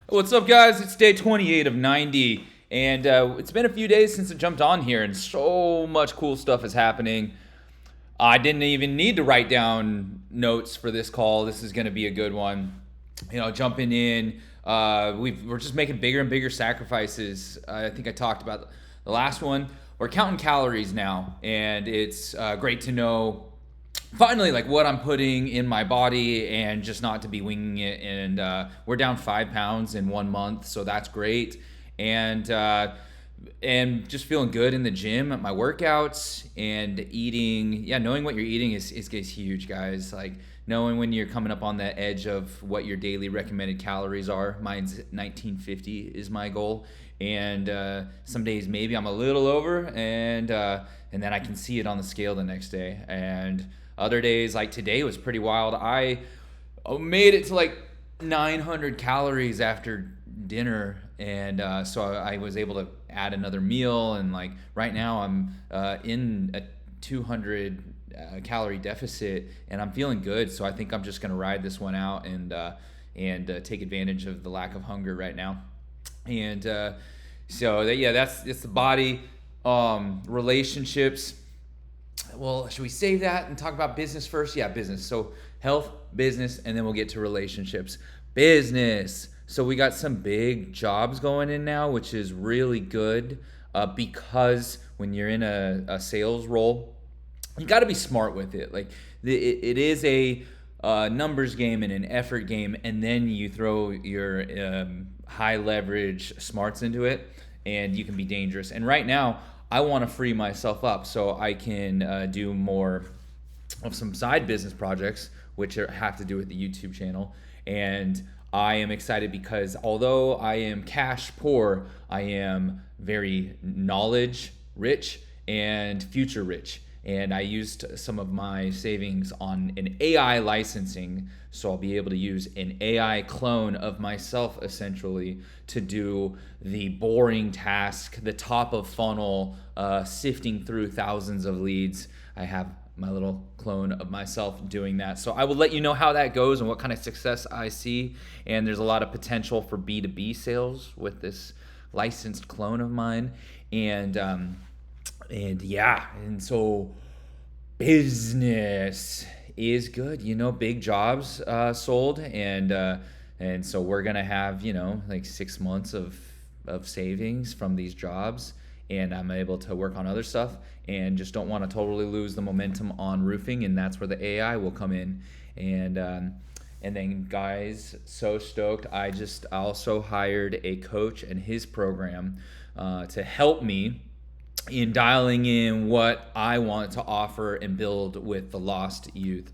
What's up, guys? It's day 28 of 90, and it's been a few days since I jumped on here, and so much cool stuff is happening. I didn't even need to write down notes for this call. This is going to be a good one. Jumping in, we're just making bigger and bigger sacrifices. I think I talked about the last one. We're counting calories now, and it's great to know finally like what I'm putting in my body and just not to be winging it. And we're down 5 pounds in 1 month, so that's great. And just feeling good in the gym at my workouts and eating. Yeah, knowing what you're eating is huge, guys. Like knowing when you're coming up on that edge of what your daily recommended calories are. Mine's 1950 is my goal, and some days maybe I'm a little over, and then I can see it on the scale the next day. And other days, like today, was pretty wild. I made it to like 900 calories after dinner, and so I was able to add another meal. And like right now, I'm in a 200 calorie deficit, and I'm feeling good. So I think I'm just gonna ride this one out and take advantage of the lack of hunger right now. And yeah, that's it's the body, relationships. Well, should we save that and talk about business first? Yeah, business. So health, business, and then we'll get to relationships. Business. So we got some big jobs going in now, which is really good, because when you're in a sales role, you got to be smart with it. Like it is a numbers game and an effort game, and then you throw your high leverage smarts into it, and you can be dangerous. And right now, I want to free myself up so I can do more of some side business projects, which have to do with the YouTube channel. And I am excited because although I am cash poor, I am very knowledge rich and future rich. And I used some of my savings on an AI licensing, so I'll be able to use an AI clone of myself essentially to do the boring task, the top of funnel, sifting through thousands of leads. I have my little clone of myself doing that. So I will let you know how that goes and what kind of success I see. And there's a lot of potential for B2B sales with this licensed clone of mine. And yeah, and so business is good. Big jobs sold, and so we're gonna have like 6 months of savings from these jobs, and I'm able to work on other stuff, and just don't want to totally lose the momentum on roofing, and that's where the AI will come in. And then, guys, so stoked. I just also hired a coach and his program to help me in dialing in what I want to offer and build with the lost youth,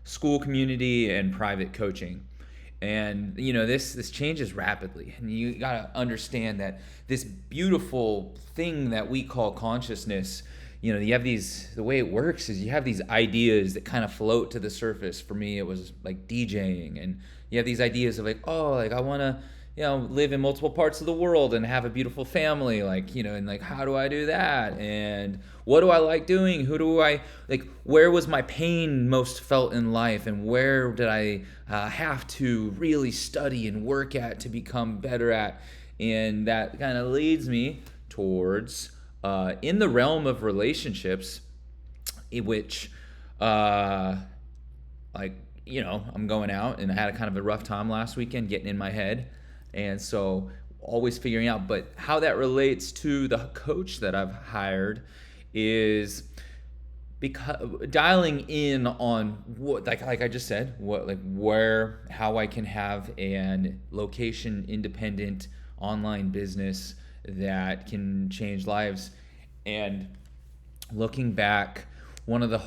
school community, and private coaching. And this changes rapidly, and you gotta understand that this beautiful thing that we call consciousness, you have the way it works is you have these ideas that kind of float to the surface. For me, it was like DJing, and you have these ideas of like, oh, like I want to live in multiple parts of the world and have a beautiful family, like, and like, how do I do that? And what do I like doing? Who do I like? Where was my pain most felt in life? And where did I have to really study and work at to become better at? And that kind of leads me towards, in the realm of relationships, in which, I'm going out, and I had a kind of a rough time last weekend getting in my head. And so always figuring out, but how that relates to the coach that I've hired is because dialing in on what, like I just said, how I can have an location independent online business that can change lives. And looking back, one of the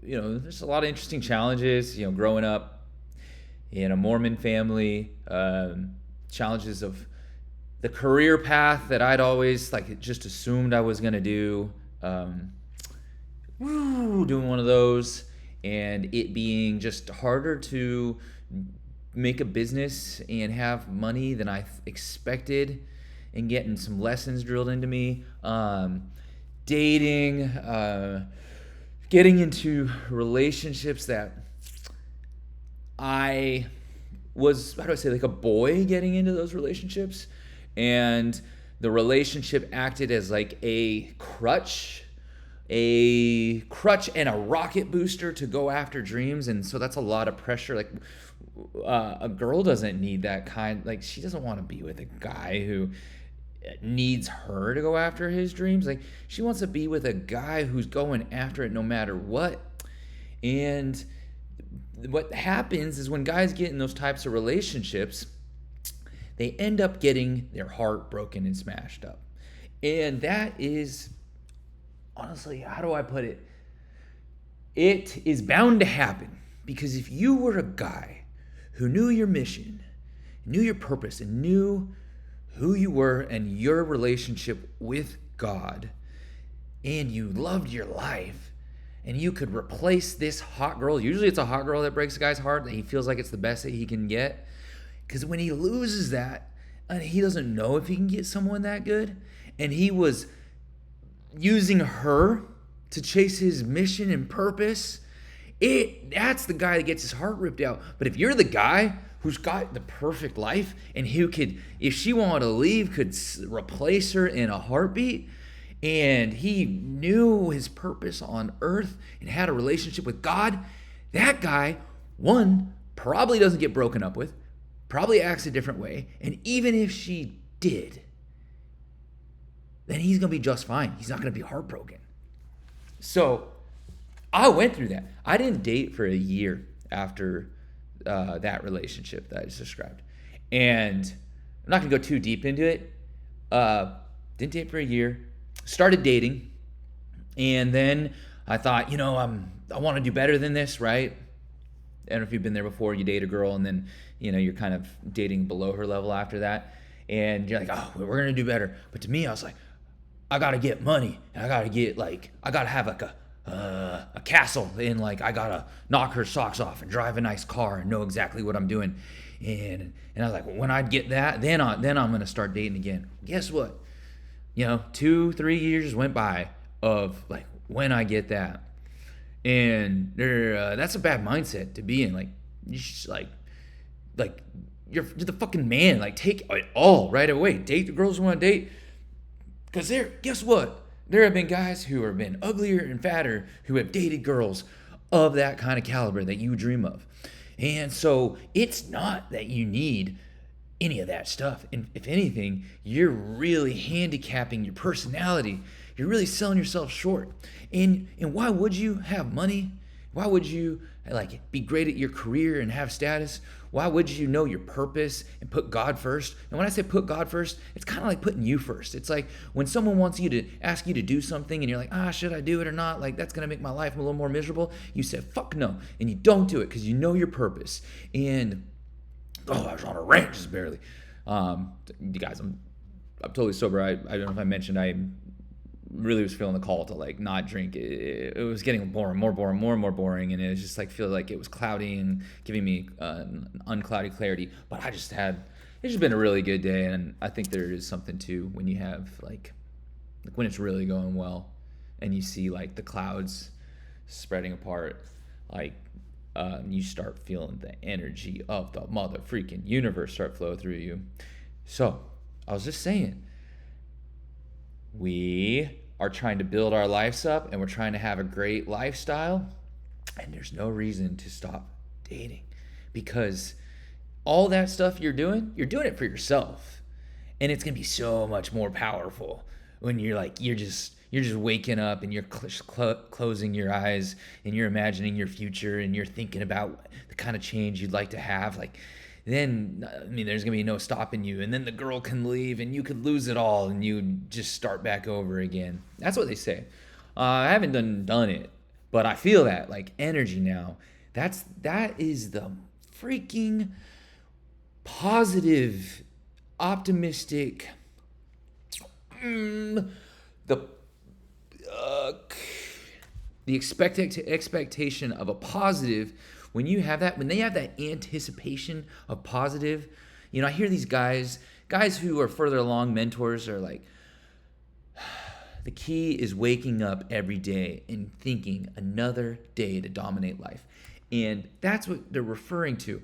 there's a lot of interesting challenges, growing up in a Mormon family, challenges of the career path that I'd always just assumed I was gonna do, doing one of those, and it being just harder to make a business and have money than I expected, and getting some lessons drilled into me, dating, getting into relationships that I was, how do I say, like a boy getting into those relationships, and the relationship acted as like a crutch and a rocket booster to go after dreams. And so that's a lot of pressure. Like a girl doesn't need that kind, like she doesn't want to be with a guy who needs her to go after his dreams. Like she wants to be with a guy who's going after it no matter what. And what happens is when guys get in those types of relationships, they end up getting their heart broken and smashed up. And that is, honestly, how do I put it? It is bound to happen, because if you were a guy who knew your mission, knew your purpose, and knew who you were and your relationship with God, and you loved your life, and you could replace this hot girl, usually it's a hot girl that breaks a guy's heart, that he feels like it's the best that he can get. Because when he loses that, and he doesn't know if he can get someone that good, and he was using her to chase his mission and purpose, that's the guy that gets his heart ripped out. But if you're the guy who's got the perfect life, and who could, if she wanted to leave, could replace her in a heartbeat, and he knew his purpose on earth and had a relationship with God, that guy, one, probably doesn't get broken up with, probably acts a different way, and even if she did, then he's going to be just fine. He's not going to be heartbroken. So I went through that. I didn't date for a year after that relationship that I just described. And I'm not going to go too deep into it. Didn't date for a year. Started dating. And then I thought, I want to do better than this, right? I don't know if you've been there before. You date a girl and then, you're kind of dating below her level after that. And you're like, oh, we're going to do better. But to me, I was like, I got to get money. And I got to have like a castle. And like, I got to knock her socks off and drive a nice car and know exactly what I'm doing. And I was like, well, when I get that, then I'm going to start dating again. Guess what? 2-3 years went by of like, when I get that. And that's a bad mindset to be in. Like, you just like you're the fucking man. Like, take it all right away. Date the girls you want to date. Because guess what? There have been guys who have been uglier and fatter who have dated girls of that kind of caliber that you dream of. And so it's not that you need any of that stuff. And if anything, you're really handicapping your personality. You're really selling yourself short. And why would you have money? Why would you be great at your career and have status? Why would you know your purpose and put God first? And when I say put God first, it's kind of like putting you first. It's like when someone wants you to ask you to do something and you're like, should I do it or not? Like, that's going to make my life a little more miserable. You say, fuck no. And you don't do it because you know your purpose. And, I was on a rant just barely. You guys, I'm totally sober. I don't know if I mentioned I really was feeling the call to not drink. It was getting boring, more and more boring, and it was just feel like it was cloudy and giving me uncloudy clarity. But it's just been a really good day, and I think there is something too when you have when it's really going well, and you see the clouds spreading apart, you start feeling the energy of the mother freaking universe start flow through you. So I was just saying, we are trying to build our lives up and we're trying to have a great lifestyle, and there's no reason to stop dating, because all that stuff you're doing it for yourself, and it's gonna be so much more powerful when you're just waking up and you're closing your eyes and you're imagining your future and you're thinking about the kind of change you'd like to have. Then, there's going to be no stopping you. And then the girl can leave and you could lose it all and you just start back over again. That's what they say. I haven't done it, but I feel that energy now. That is the freaking positive, optimistic, the expectation of a positive. When they have that anticipation of positive, I hear these guys who are further along, mentors, are like, the key is waking up every day and thinking another day to dominate life. And that's what they're referring to.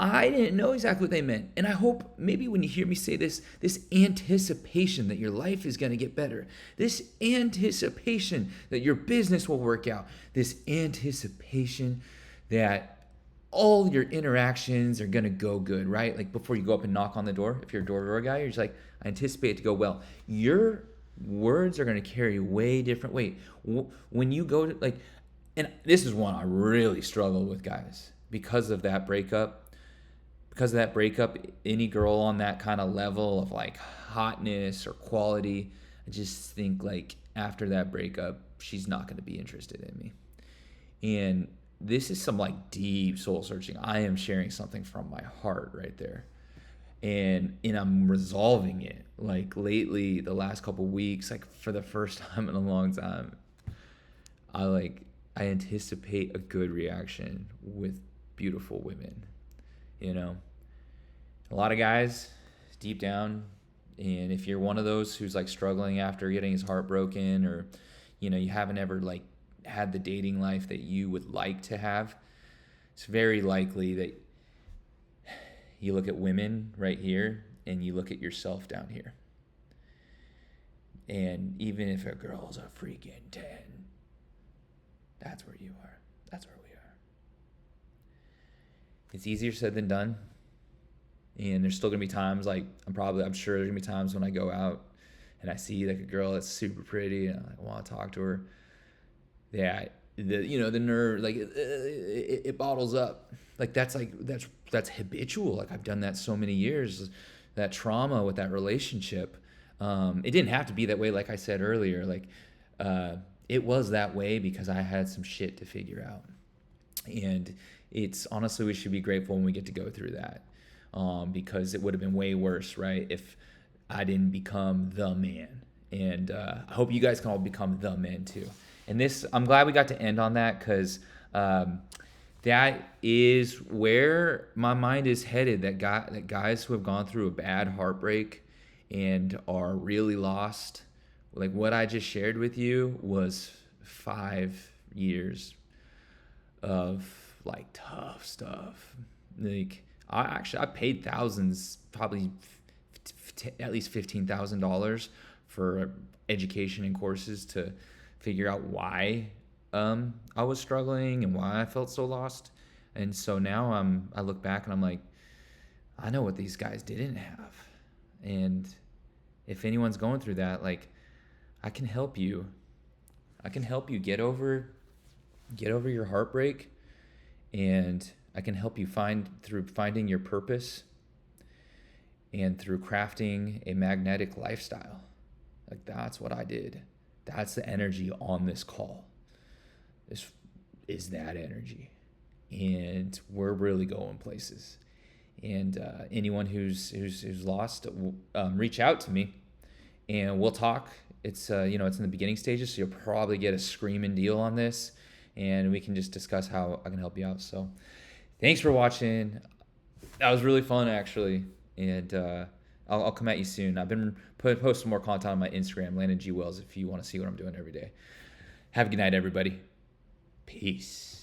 I didn't know exactly what they meant. And I hope maybe when you hear me say this anticipation that your life is going to get better, this anticipation that your business will work out, this anticipation that all your interactions are going to go good, right? Like before you go up and knock on the door, if you're a door-to-door guy, you're just like, I anticipate it to go well. Your words are going to carry way different weight. When you go to like, and this is one I really struggle with, guys, because of that breakup. Because of that breakup, any girl on that kind of level of like hotness or quality, I just think like after that breakup, she's not going to be interested in me. And this is some like deep soul searching. I am sharing something from my heart right there. And I'm resolving it. Like lately, the last couple weeks, like for the first time in a long time, I anticipate a good reaction with beautiful women. You know, a lot of guys deep down, and if you're one of those who's like struggling after getting his heart broken, or you haven't ever like had the dating life that you would like to have, it's very likely that you look at women right here and you look at yourself down here. And even if a girl's a freaking 10, that's where you are. That's where we are. It's easier said than done. And there's still gonna be times like I'm sure there's gonna be times when I go out and I see like a girl that's super pretty and I want to talk to her. Yeah, the nerve, like it bottles up. Like that's habitual. Like I've done that so many years. That trauma with that relationship. It didn't have to be that way. Like I said earlier, like it was that way because I had some shit to figure out. And it's honestly, we should be grateful when we get to go through that, because it would have been way worse, right, if I didn't become the man. And I hope you guys can all become the men too. And this, I'm glad we got to end on that, because that is where my mind is headed. That guys who have gone through a bad heartbreak and are really lost, like what I just shared with you was 5 years of like tough stuff. Like I paid thousands, probably at least $15,000 for education and courses to figure out why I was struggling and why I felt so lost. And so now I look back and I'm like, I know what these guys didn't have. And if anyone's going through that, like I can help you. I can help you get over your heartbreak, and I can help you through finding your purpose and through crafting a magnetic lifestyle. Like that's what I did. That's the energy on this call. This is that energy. And we're really going places. And anyone who's lost, reach out to me and we'll talk. It's it's in the beginning stages, so you'll probably get a screaming deal on this, and we can just discuss how I can help you out. So thanks for watching. That was really fun, actually. And I'll come at you soon. I've been posting more content on my Instagram, Landon G. Wells, if you want to see what I'm doing every day. Have a good night, everybody. Peace.